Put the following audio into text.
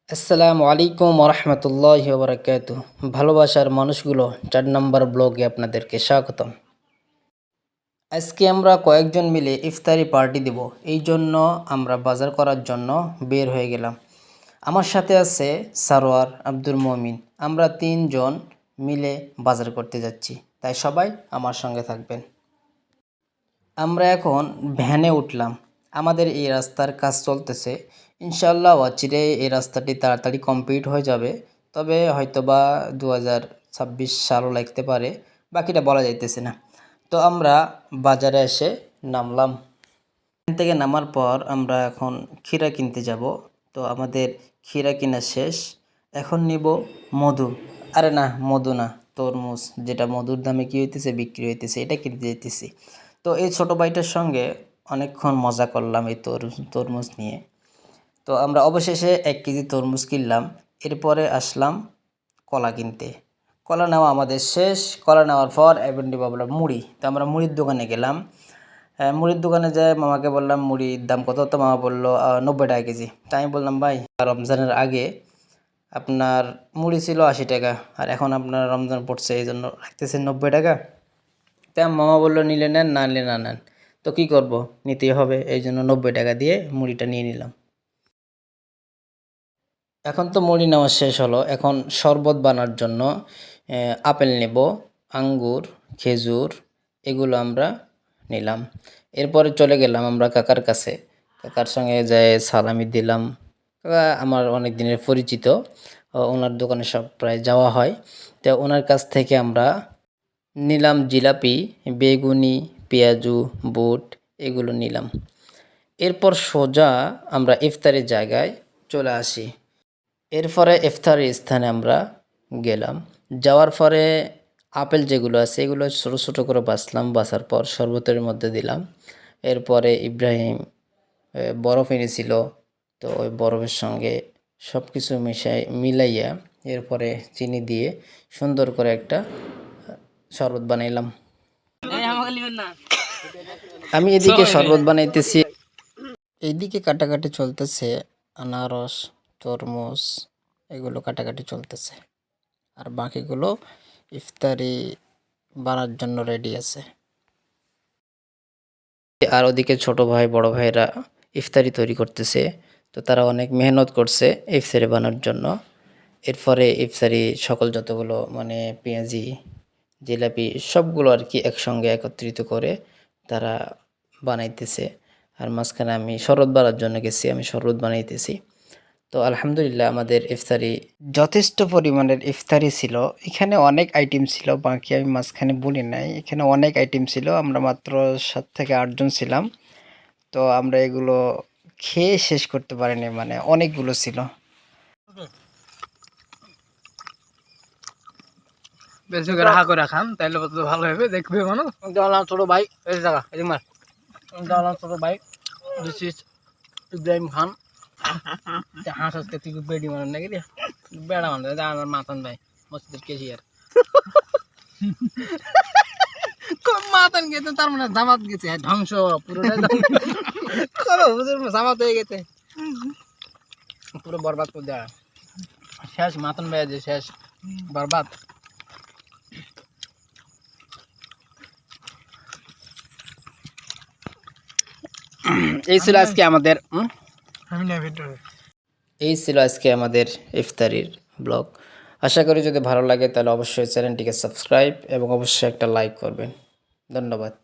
আসসালামু আলাইকুম ওরহমতুল্লাহি ওবরাকাতুহ। ভালোবাসার মানুষগুলো 4 নম্বর ব্লগে আপনাদেরকে স্বাগতম। আজকে আমরা কয়েকজন মিলে ইফতারি পার্টি দেব, এই জন্য আমরা বাজার করার জন্য বের হয়ে গেলাম। আমার সাথে আছে সারোয়ার, আব্দুল মমিন। আমরা 3 জন মিলে বাজার করতে যাচ্ছি, তাই সবাই আমার সঙ্গে থাকবেন। আমরা এখন ভ্যানে উঠলাম। আমাদের এই রাস্তার কাজ চলতেছে, ইনশাআল্লাহ অচিরে এই রাস্তাটি তাড়াতাড়ি কমপ্লিট হয়ে যাবে। তবে হয়তোবা 2026 সালও লাগতে পারে, বাকিটা বলা যাইতেছে না। তো আমরা বাজারে এসে নামলাম। এখান থেকে নামার পর আমরা এখন ক্ষীরা কিনতে যাব। তো আমাদের ক্ষীরা কিনা শেষ। এখন নিব মধু। আরে না, মধু না, তরমুজ, যেটা মধুর দামে কি হইতেছে বিক্রি হইতেছে, এটা কিনতে যাইতেছি। তো এই ছোট ভাইটার সঙ্গে অনেকক্ষণ মজা করলাম এই তরমুজ নিয়ে। তো আমরা অবশেষে 1 কেজি তরমুজ কিনলাম। এরপরে আসলাম কলা কিনতে। কলা নেওয়া আমাদের শেষ। কলা নেওয়ার পর এবার নিব আমরা মুড়ি। তো আমরা মুড়ির দোকানে গেলাম। মুড়ির দোকানে যেয়ে মামাকে বললাম মুড়ির দাম কত? তো মামা বললো 90 টাকা কেজি। তাই আমি বললাম ভাই, রমজানের আগে আপনার মুড়ি ছিল 80 টাকা, আর এখন আপনার রমজান পড়ছে এই জন্য রাখতেছেন 90 টাকা। তাই মামা বললো নিলে নেন, না নিলে না নেন। তো কী করব, নিতেই হবে, এই জন্য 90 টাকা দিয়ে মুড়িটা নিয়ে নিলাম। এখন তো মুড়ি নেওয়া শেষ হলো। এখন শরবত বানার জন্য আপেল নেব, আঙ্গুর, খেজুর, এগুলো আমরা নিলাম। এরপরে চলে গেলাম আমরা কাকার কাছে। কাকার সঙ্গে যাই সালামি দিলাম। কাকা আমার অনেক দিনের পরিচিত, ওনার দোকানে সব প্রায় যাওয়া হয়। তো ওনার কাছ থেকে আমরা নিলাম জিলাপি, বেগুনি, পেঁয়াজু, বুট, এগুলো নিলাম। এরপর সোজা আমরা ইফতারের জায়গায় চলে আসি। এরপরে ইফতারের স্থানে আমরা গেলাম। যাওয়ার পরে আপেল যেগুলো আছে এগুলো ছোটো ছোটো করে বাছলাম, বাছার পর শরবতের মধ্যে দিলাম। এরপরে ইব্রাহিম বরফ এনেছিল, তো ওই বরফের সঙ্গে সব কিছু মিলাইয়া এরপরে চিনি দিয়ে সুন্দর করে একটা শরবত বানাইলাম। আমি এদিকে শরবত বানাইতেছি, এইদিকে কাটাকাটি চলতেছে। আনারস, তরমুজ, এগুলো কাটাকাটি চলতেছে, আর বাকিগুলো ইফতারি বানার জন্য রেডি আছে। আর ওদিকে ছোট ভাই বড় ভাইরা ইফতারি তৈরি করতেছে। তো তারা অনেক মেহনত করছে ইফতারি বানার জন্য। এরপরে ইফতারি সকল যতগুলো মানে পেঁয়াজি, জিলাপি সবগুলো আর কি একসঙ্গে একত্রিত করে তারা বানাইতেছে। আর মাঝখানে আমি শরবত বানার জন্য গেছি, আমি শরবত বানাইতেছি। তো আলহামদুলিল্লাহ আমাদের ইফতারি যথেষ্ট পরিমাণের ইফতারি ছিল। এখানে অনেক আইটেম ছিল, বাকি আমি মাঝখানে বলি নাই। এখানে অনেক আইটেম ছিল, আমরা মাত্র 7 থেকে 8 জন ছিলাম। তো আমরা এগুলো খেয়ে শেষ করতে পারিনি, মানে অনেকগুলো ছিল। বেশি করে হা করে খান, তাইলে তো ভালো হবে, দেখবে মানুষ। ছোট ভাই এই জায়গা এদিকে ছোট ভাই, দিস ইজ ইব্রাহিম খান। হাঁস আজকে তুই বেডি মানুষ নাকি রে, বেড়া মানুষ আমার মাতান ভাই, মসজিদের কেশিয়ার। মাতান গেছে তার মানে জামাত গেছে, ধ্বংস পুরোটাই জামাত হয়ে গেছে, পুরো বরবাদ করে দেওয়া শেষ। মাতান ভাই যে শেষ, বরবাদ। এই ছিল আজকে আমাদের ইফতারির ব্লগ। আশা করি যদি ভালো লাগে তাহলে অবশ্যই চ্যানেলটিকে সাবস্ক্রাইব এবং অবশ্যই একটা লাইক করবেন। ধন্যবাদ।